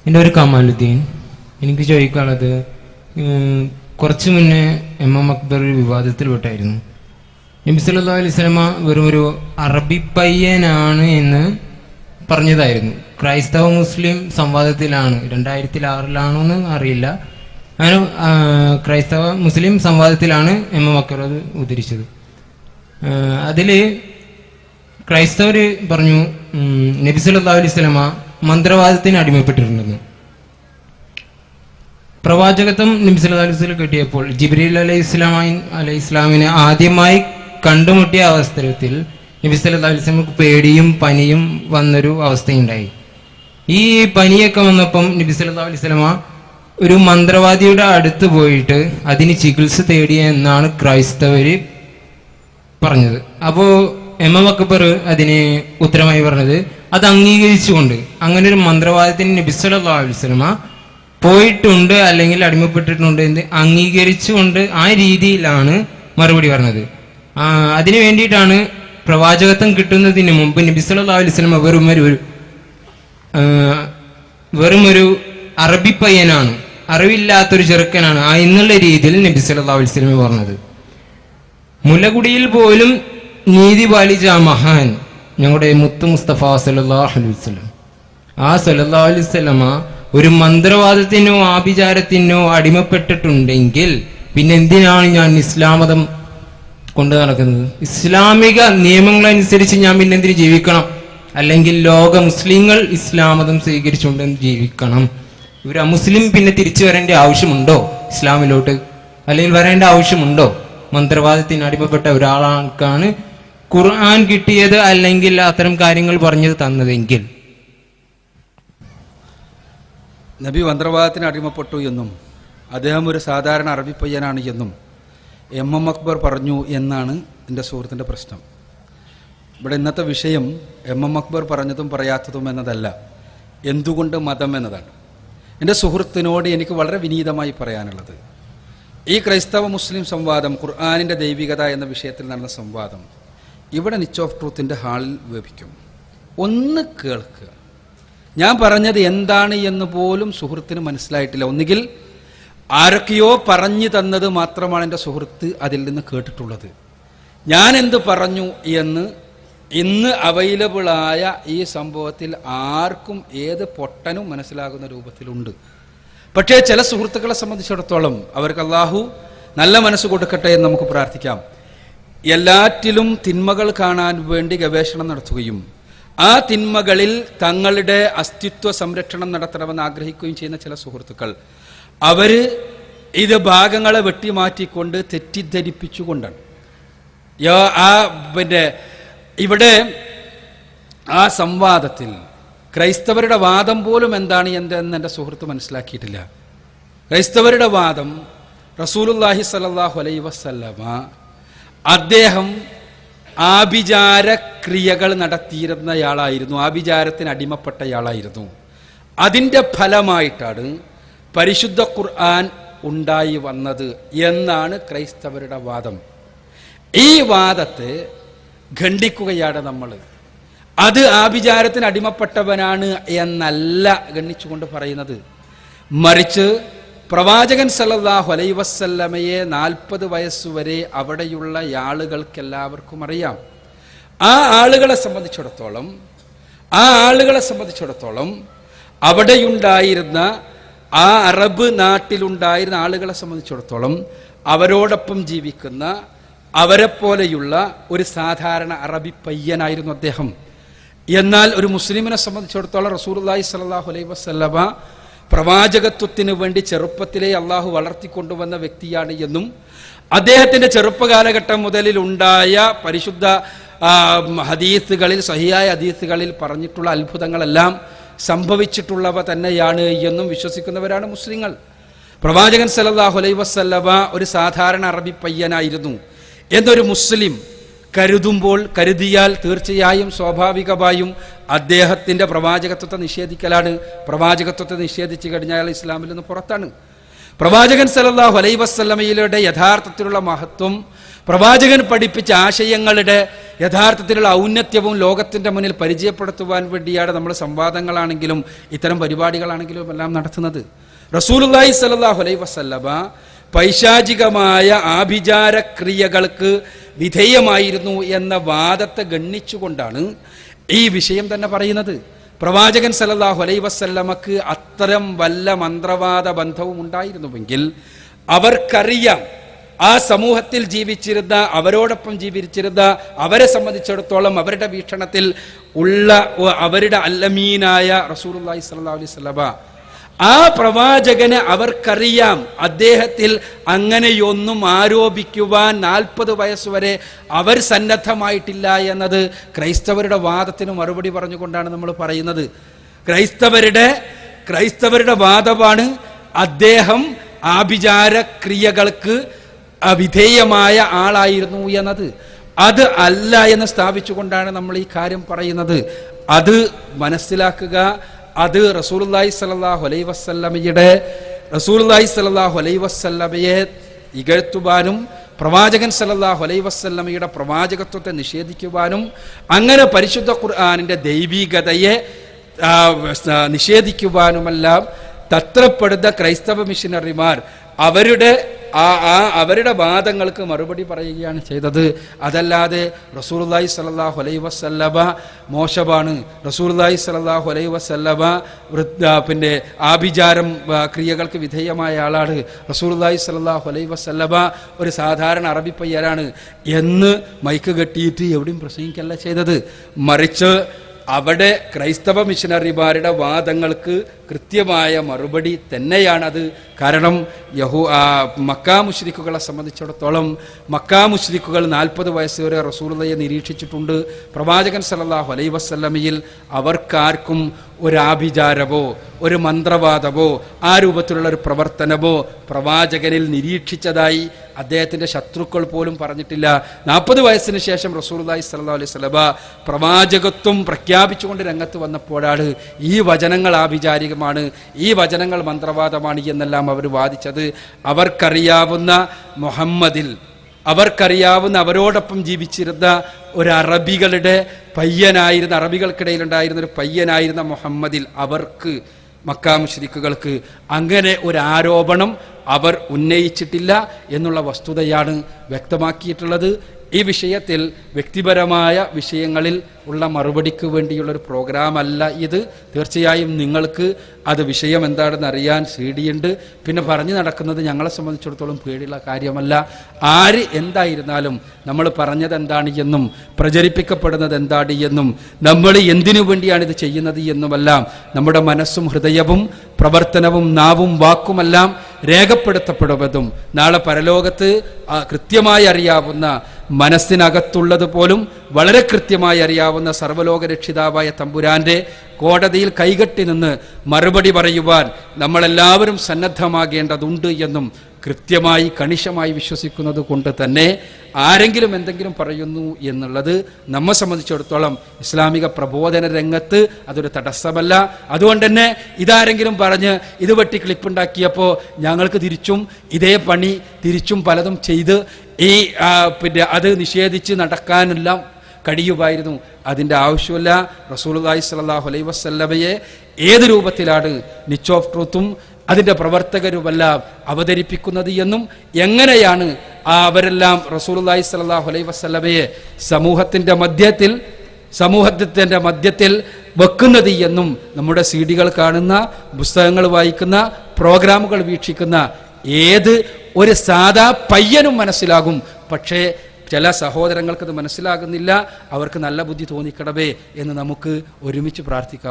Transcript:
എൻ്റെ ഒരു കമാലുദ്ദീൻ. എനിക്ക് ചോദിക്കാനുള്ളത്, കുറച്ചു മുന്നേ എം അക്ബർ ഒരു വിവാദത്തിൽ പെട്ടായിരുന്നു. നബി സല്ലല്ലാഹു അലൈഹി വസല്ലമ വെറും ഒരു അറബി പയ്യനാണ് എന്ന് പറഞ്ഞതായിരുന്നു. ക്രൈസ്തവ മുസ്ലിം സംവാദത്തിലാണ്, 2006 അറിയില്ല, അങ്ങനെ ക്രൈസ്തവ മുസ്ലിം സംവാദത്തിലാണ് എം അക്ബർ അത് ഉദ്ധരിച്ചത്. അതില് ക്രൈസ്തവര് പറഞ്ഞു നബി സല്ലല്ലാഹു അലൈഹി വസല്ലമ മന്ത്രവാദത്തിന് അടിമപ്പെട്ടിട്ടുണ്ടെന്ന്. പ്രവാചകത്വം നബി സല്ലല്ലാഹു അലൈഹി വസല്ലം കിട്ടിയപ്പോൾ ജിബ്രീൽ അലൈഹി ഇസ്ലാമിനെ ആദ്യമായി കണ്ടുമുട്ടിയ അവസരത്തിൽ നബി സല്ലല്ലാഹു അലൈഹി വസല്ലമക്ക് പേടിയും പനിയും വന്നൊരു അവസ്ഥയുണ്ടായി. ഈ പനിയൊക്കെ വന്നപ്പം നബി സല്ലല്ലാഹു അലൈഹി വസല്ലമ ഒരു മന്ത്രവാദിയുടെ അടുത്ത് പോയിട്ട് അതിന് ചികിത്സ തേടിയ എന്നാണ് ക്രൈസ്തവര് പറഞ്ഞത്. അപ്പോ എം അക്ബർ അതിന് ഉത്തരമായി പറഞ്ഞത് അത് അംഗീകരിച്ചുകൊണ്ട് അങ്ങനെ ഒരു മന്ത്രവാദത്തിന് നബി സല്ലല്ലാഹു അലൈഹി വസല്ലമ പോയിട്ടുണ്ട് അല്ലെങ്കിൽ അടിമപ്പെട്ടിട്ടുണ്ട് എന്ന് അംഗീകരിച്ചുകൊണ്ട് ആ രീതിയിലാണ് മറുപടി പറഞ്ഞത്. അതിനു വേണ്ടിയിട്ടാണ് പ്രവാചകത്വം കിട്ടുന്നതിന് മുമ്പ് നബി സല്ലല്ലാഹു അലൈഹി വസല്ലമ വെറും ഒരു അറബി പയ്യനാണ്, അറിവില്ലാത്തൊരു ചെറുക്കനാണ് എന്നുള്ള രീതിയിൽ നബി സല്ലല്ലാഹു അലൈഹി വസല്ലമ പറഞ്ഞത്. മുലകുടിയിൽ പോലും നീതി പാലിച്ച ആ മഹാൻ ഞങ്ങളുടെ മുത്ത് മുസ്തഫ സല്ലല്ലാഹു അലൈഹി വസല്ലം, ആ സല്ലല്ലാഹു അലൈഹി വസല്ലമ ഒരു മന്ത്രവാദത്തിനോ ആഭിചാരത്തിനോ അടിമപ്പെട്ടിട്ടുണ്ടെങ്കിൽ പിന്നെ എന്തിനാണ് ഞാൻ ഇസ്ലാം മതം കൊണ്ടു നടക്കുന്നത്? ഇസ്ലാമിക നിയമങ്ങളനുസരിച്ച് ഞാൻ പിന്നെ എന്തിനു ജീവിക്കണം? അല്ലെങ്കിൽ ലോക മുസ്ലിങ്ങൾ ഇസ്ലാം മതം സ്വീകരിച്ചുകൊണ്ട് ജീവിക്കണം. ഒരു അമുസ്ലിം പിന്നെ തിരിച്ചു വരേണ്ട ആവശ്യമുണ്ടോ ഇസ്ലാമിലോട്ട്? അല്ലെങ്കിൽ വരേണ്ട ആവശ്യമുണ്ടോ? മന്ത്രവാദത്തിന് അടിമപ്പെട്ട ഒരാൾക്കാണ് ഖുർആൻ കിട്ടിയത് അല്ലെങ്കിൽ അത്തരം കാര്യങ്ങൾ പറഞ്ഞത് തന്നതെങ്കിൽ. നബി മന്ത്രവാദത്തിന് അടിമപ്പെട്ടു എന്നും അദ്ദേഹം ഒരു സാധാരണ അറബി പയ്യനാണ് എന്നും എം അക്ബർ പറഞ്ഞു എന്നാണ് എൻ്റെ സുഹൃത്തിൻ്റെ പ്രശ്നം. ഇവിടെ ഇന്നത്തെ വിഷയം എം അക്ബർ പറഞ്ഞതും പറയാത്തതും എന്നതല്ല, എന്തുകൊണ്ട് മതം എന്നതാണ്. എൻ്റെ സുഹൃത്തിനോട് എനിക്ക് വളരെ വിനീതമായി പറയാനുള്ളത്, ഈ ക്രൈസ്തവ മുസ്ലിം സംവാദം, ഖുർആനിൻ്റെ ദൈവികത എന്ന വിഷയത്തിൽ നടന്ന സംവാദം ഇവിടെ നിച്ച് ഓഫ് ട്രൂത്തിൻ്റെ ഹാളിൽ ലഭിക്കും. ഒന്ന് കേൾക്കുക. ഞാൻ പറഞ്ഞത് എന്താണ് എന്ന് പോലും സുഹൃത്തിന് മനസ്സിലായിട്ടില്ല. ഒന്നുകിൽ ആരൊക്കെയോ പറഞ്ഞു തന്നത് മാത്രമാണ് എൻ്റെ സുഹൃത്ത് അതിൽ നിന്ന് കേട്ടിട്ടുള്ളത്. ഞാൻ എന്ത് പറഞ്ഞു എന്ന് ഇന്ന് അവൈലബിളായ ഈ സംഭവത്തിൽ ആർക്കും ഏത് പൊട്ടനും മനസ്സിലാകുന്ന രൂപത്തിലുണ്ട്. പക്ഷേ ചില സുഹൃത്തുക്കളെ സംബന്ധിച്ചിടത്തോളം അവർക്ക് അള്ളാഹു നല്ല മനസ്സ് കൊടുക്കട്ടെ എന്ന് നമുക്ക് പ്രാർത്ഥിക്കാം. എല്ലാറ്റിലും തിന്മകൾ കാണാൻ വേണ്ടി ഗവേഷണം നടത്തുകയും ആ തിന്മകളിൽ തങ്ങളുടെ അസ്തിത്വ സംരക്ഷണം നടത്തണമെന്ന് ആഗ്രഹിക്കുകയും ചെയ്യുന്ന ചില സുഹൃത്തുക്കൾ, അവര് ഇത് ഭാഗങ്ങളെ വെട്ടിമാറ്റിക്കൊണ്ട് തെറ്റിദ്ധരിപ്പിച്ചുകൊണ്ടാണ്. ഇവിടെ ആ സംവാദത്തിൽ ക്രൈസ്തവരുടെ വാദം പോലും എന്താണ് എന്ന് എൻ്റെ സുഹൃത്ത് മനസ്സിലാക്കിയിട്ടില്ല. ക്രൈസ്തവരുടെ വാദം റസൂലുള്ളാഹി സ്വല്ലല്ലാഹു അലൈഹി വസല്ലമ അദ്ദേഹം ആഭിചാര ക്രിയകൾ നടത്തിയിരുന്നയാളായിരുന്നു, ആഭിചാരത്തിന് അടിമപ്പെട്ടയാളായിരുന്നു. അതിൻ്റെ ഫലമായിട്ടാണ് പരിശുദ്ധ ഖുർആൻ ഉണ്ടായി വന്നത് എന്നാണ് ക്രൈസ്തവരുടെ വാദം. ഈ വാദത്തെ ഖണ്ഡിക്കുകയാണ് നമ്മൾ. അത് ആഭിചാരത്തിന് അടിമപ്പെട്ടവനാണ് എന്നല്ല ഗണ്ണിച്ചുകൊണ്ട് പറയുന്നത്. മറിച്ച് പ്രവാചകൻ സല്ലല്ലാഹു അലൈഹി വസല്ലമയെ 40 വയസ്സുവരെ അവിടെയുള്ള ആളുകൾക്കെല്ലാവർക്കും അറിയാം. ആ ആളുകളെ സംബന്ധിച്ചിടത്തോളം അവിടെയുണ്ടായിരുന്ന ആ അറബ് നാട്ടിലുണ്ടായിരുന്ന ആളുകളെ സംബന്ധിച്ചിടത്തോളം അവരോടൊപ്പം ജീവിക്കുന്ന അവരെപ്പോലെയുള്ള ഒരു സാധാരണ അറബി പയ്യനായിരുന്നു അദ്ദേഹം. എന്നാൽ ഒരു മുസ്ലിമിനെ സംബന്ധിച്ചിടത്തോളം റസൂലുള്ളാഹി സ്വല്ലല്ലാഹു അലൈഹി വസല്ലമ പ്രവാചകത്വത്തിന് വേണ്ടി ചെറുപ്പത്തിലേ അള്ളാഹു വളർത്തിക്കൊണ്ടുവന്ന വ്യക്തിയാണ് എന്നും അദ്ദേഹത്തിന്റെ ചെറുപ്പകാലഘട്ടം മുതലിൽ ഉണ്ടായ പരിശുദ്ധ ഹദീസുകളിൽ, സഹിയായ ഹദീസുകളിൽ പറഞ്ഞിട്ടുള്ള അത്ഭുതങ്ങളെല്ലാം സംഭവിച്ചിട്ടുള്ളവ തന്നെയാണ് എന്നും വിശ്വസിക്കുന്നവരാണ് മുസ്ലിങ്ങൾ. പ്രവാചകൻ സല്ലല്ലാഹു അലൈഹി വസല്ലമ ഒരു സാധാരണ അറബി പയ്യനായിരുന്നു എന്നൊരു മുസ്ലിം കരുതിയാൽ തീർച്ചയായും സ്വാഭാവികമായും അദ്ദേഹത്തിന്റെ പ്രവാചകത്വത്തെ നിഷേധിക്കലാണ്. പ്രവാചകത്വത്തെ നിഷേധിച്ചു കഴിഞ്ഞാൽ ഇസ്ലാമിൽ നിന്ന് പുറത്താണ്. പ്രവാചകൻ സല്ലല്ലാഹു അലൈഹി വസല്ലമയുടെ യഥാർത്ഥത്തിലുള്ള മഹത്വം, പ്രവാചകൻ പഠിപ്പിച്ച ആശയങ്ങളുടെ യഥാർത്ഥത്തിലുള്ള ഔന്നത്യവും ലോകത്തിന്റെ മുന്നിൽ പരിചയപ്പെടുത്തുവാൻ വേണ്ടിയാണ് നമ്മൾ സംവാദങ്ങളാണെങ്കിലും ഇത്തരം പരിപാടികളാണെങ്കിലും എല്ലാം നടത്തുന്നത്. റസൂലുള്ളാഹി സ്വല്ലല്ലാഹു അലൈഹി വസല്ലമ പൈശാചികമായ ആഭിചാര ക്രിയകൾക്ക് വിധേയമായിരുന്നു എന്ന വാദത്തെ ഗണ്ണിച്ചുകൊണ്ടാണ് ഈ വിഷയം തന്നെ പറയുന്നത്. പ്രവാചകൻ സല്ലല്ലാഹു അലൈഹി വസല്ലമക്ക് അത്തരം വല്ല മന്ത്രവാദ ബന്ധവും ഉണ്ടായിരുന്നുവെങ്കിൽ അവർക്കറിയാം, ആ സമൂഹത്തിൽ ജീവിച്ചിരുന്ന, അവരോടൊപ്പം ജീവിച്ചിരുന്ന, അവരെ സംബന്ധിച്ചിടത്തോളം അവരുടെ വീക്ഷണത്തിൽ ഉള്ള അവരുടെ അല്ലമീനായ റസൂലുള്ളാഹി സ്വല്ലല്ലാഹു അലൈഹി വസല്ലമ, ആ പ്രവാചകന് അവർക്കറിയാം അദ്ദേഹത്തിൽ അങ്ങനെയൊന്നും ആരോപിക്കുവാൻ 40 വയസ്സുവരെ അവർ സന്നദ്ധമായിട്ടില്ല എന്നത് ക്രൈസ്തവരുടെ വാദത്തിന് മറുപടി പറഞ്ഞുകൊണ്ടാണ് നമ്മൾ പറയുന്നത്. ക്രൈസ്തവരുടെ വാദമാണ് അദ്ദേഹം ആഭിചാര ക്രിയകൾക്ക് വിധേയമായ ആളായിരുന്നു എന്നത്. അത് അല്ല എന്ന് സ്ഥാപിച്ചുകൊണ്ടാണ് നമ്മൾ ഈ കാര്യം പറയുന്നത്. അത് മനസ്സിലാക്കുക. അത് റസൂലുള്ളാഹി സ്വല്ലല്ലാഹു അലൈഹി വസല്ലമയെ ഇകഴ്ത്തുവാനും പ്രവാചകൻ സല്ലല്ലാഹു അലൈഹി വസല്ലമയുടെ പ്രവാചകത്വത്തെ നിഷേധിക്കുവാനും അങ്ങനെ പരിശുദ്ധ ഖുർആനിന്റെ ദൈവികതയെ നിഷേധിക്കുവാനുമെല്ലാം തത്രപ്പെടുന്ന ക്രൈസ്തവ മിഷനറിമാർ അവരുടെ വാദങ്ങൾക്ക് മറുപടി പറയുകയാണ് ചെയ്തത്. അതല്ലാതെ റസൂലുള്ളാഹി സ്വല്ലല്ലാഹു അലൈഹി വസല്ലമ മോശമാണ്, റസൂലുള്ളാഹി സ്വല്ലല്ലാഹു അലൈഹി വസല്ലമ പിന്നെ ആഭിചാരം ക്രിയകൾക്ക് വിധേയമായ ആളാണ്, റസൂലുള്ളാഹി സ്വല്ലല്ലാഹു അലൈഹി വസല്ലമ ഒരു സാധാരണ അറബി പയ്യനാണ് എന്ന് മൈക്ക് കെട്ടിയിട്ട് എവിടെയും പ്രസംഗിക്കല്ല ചെയ്തത്. മറിച്ച് അവിടെ ക്രൈസ്തവ മിഷനറിമാരുടെ വാദങ്ങൾക്ക് കൃത്യമായ മറുപടി തന്നെയാണത്. കാരണം മക്കാ മുശ്രിക്കുകളെ സംബന്ധിച്ചിടത്തോളം മക്കാ മുശ്രിക്കുകൾ 40 വയസ്സ് വരെ റസൂലുള്ളാഹിയെ നിരീക്ഷിച്ചിട്ടുണ്ട്. പ്രവാചകൻ സല്ലല്ലാഹു അലൈഹി വസല്ലമയിൽ അവർക്കാർക്കും ഒരു ആഭിചാരമോ ഒരു മന്ത്രവാദമോ ആ രൂപത്തിലുള്ള ഒരു പ്രവർത്തനമോ പ്രവാചകനിൽ നിരീക്ഷിച്ചതായി അദ്ദേഹത്തിന്റെ ശത്രുക്കൾ പോലും പറഞ്ഞിട്ടില്ല. 40 വയസ്സിന് ശേഷം റസൂലുള്ളാഹി സ്വല്ലല്ലാഹു അലൈഹി വസല്ലമ പ്രവാചകത്വം പ്രഖ്യാപിച്ചുകൊണ്ട് രംഗത്ത് വന്നപ്പോഴാണ് ഈ വചനങ്ങൾ ആഭിചാരികമാണ്, ഈ വചനങ്ങൾ മന്ത്രവാദമാണ് എന്നെല്ലാം അവർ വാദിച്ചത്. അവർക്കറിയാവുന്ന മുഹമ്മദിൽ, അവർക്കറിയാവുന്ന അവരോടൊപ്പം ജീവിച്ചിരുന്ന ഒരു അറബികൾക്കിടയിലുണ്ടായിരുന്ന ഒരു പയ്യനായിരുന്ന മുഹമ്മദിൽ അവർക്ക്, മക്കാ മുശ്രിക്കുകൾക്ക് അങ്ങനെ ഒരു ആരോപണം അവർ ഉന്നയിച്ചിട്ടില്ല എന്നുള്ള വസ്തുതയാണ് വ്യക്തമാക്കിയിട്ടുള്ളത്. ഈ വിഷയത്തിൽ വ്യക്തിപരമായ വിഷയങ്ങളിൽ ഉള്ള മറുപടിക്ക് വേണ്ടിയുള്ള ഒരു പ്രോഗ്രാം അല്ല ഇത്. തീർച്ചയായും നിങ്ങൾക്ക് അത് വിഷയം എന്താണെന്ന് അറിയാൻ CD ഉണ്ട്. പിന്നെ പറഞ്ഞു നടക്കുന്നത് ഞങ്ങളെ സംബന്ധിച്ചിടത്തോളം പേടിയുള്ള കാര്യമല്ല. ആര് എന്തായിരുന്നാലും നമ്മൾ പറഞ്ഞത് എന്താണ് എന്നും പ്രചരിപ്പിക്കപ്പെടുന്നത് എന്താണ് എന്നും നമ്മൾ എന്തിനു വേണ്ടിയാണ് ഇത് ചെയ്യുന്നത് എന്നുമെല്ലാം നമ്മുടെ മനസ്സും ഹൃദയവും പ്രവർത്തനവും നാവും വാക്കുമെല്ലാം രേഖപ്പെടുത്തപ്പെടുന്നതും നാളെ പരലോകത്ത് കൃത്യമായി അറിയാവുന്ന, മനസ്സിനകത്തുള്ളത് പോലും വളരെ കൃത്യമായി അറിയാവുന്ന സർവ്വലോക രക്ഷിതാവായ തമ്പുരാന്റെ കോടതിയിൽ കൈകെട്ടി നിന്ന് മറുപടി പറയുവാൻ നമ്മളെല്ലാവരും സന്നദ്ധമാകേണ്ടതുണ്ട് എന്നും കൃത്യമായി കണിശമായി വിശ്വസിക്കുന്നത് കൊണ്ട് തന്നെ ആരെങ്കിലും എന്തെങ്കിലും പറയുന്നു എന്നുള്ളത് നമ്മെ സംബന്ധിച്ചിടത്തോളം ഇസ്ലാമിക പ്രബോധന രംഗത്ത് അതൊരു തടസ്സമല്ല. അതുകൊണ്ട് തന്നെ ഇതാരെങ്കിലും പറഞ്ഞ് ഇത് വെട്ടി ക്ലിപ്പുണ്ടാക്കിയപ്പോൾ ഞങ്ങൾക്ക് തിരിച്ചും ഇതേ പണി തിരിച്ചും പലതും ചെയ്ത് പിന്നെ അത് നിഷേധിച്ച് നടക്കാനെല്ലാം കഴിയുമായിരുന്നു. അതിൻ്റെ ആവശ്യമില്ല. റസൂലുള്ളാഹി സ്വല്ലല്ലാഹു അലൈഹി വസല്ലമയെ ഏത് രൂപത്തിലാണ് നിച്ച് ഓഫ് ട്രൂത്തും അതിൻ്റെ പ്രവർത്തകരുമെല്ലാം അവതരിപ്പിക്കുന്നത് എന്നും എങ്ങനെയാണ് അവരെല്ലാം റസൂലുള്ളാഹി സ്വല്ലല്ലാഹു അലൈഹി വസല്ലമയെ സമൂഹത്തിന്റെ മധ്യത്തിൽ വെക്കുന്നത് എന്നും നമ്മുടെ CD-കൾ കാണുന്ന, പുസ്തകങ്ങൾ വായിക്കുന്ന, പ്രോഗ്രാമുകൾ വീക്ഷിക്കുന്ന ഏത് ഒരു സാധാ പയ്യനും മനസ്സിലാകും. പക്ഷേ ചില സഹോദരങ്ങൾക്കത് മനസ്സിലാകുന്നില്ല. അവർക്ക് നല്ല ബുദ്ധി തോന്നിക്കണമേ എന്ന് നമുക്ക് ഒരുമിച്ച് പ്രാർത്ഥിക്കാം.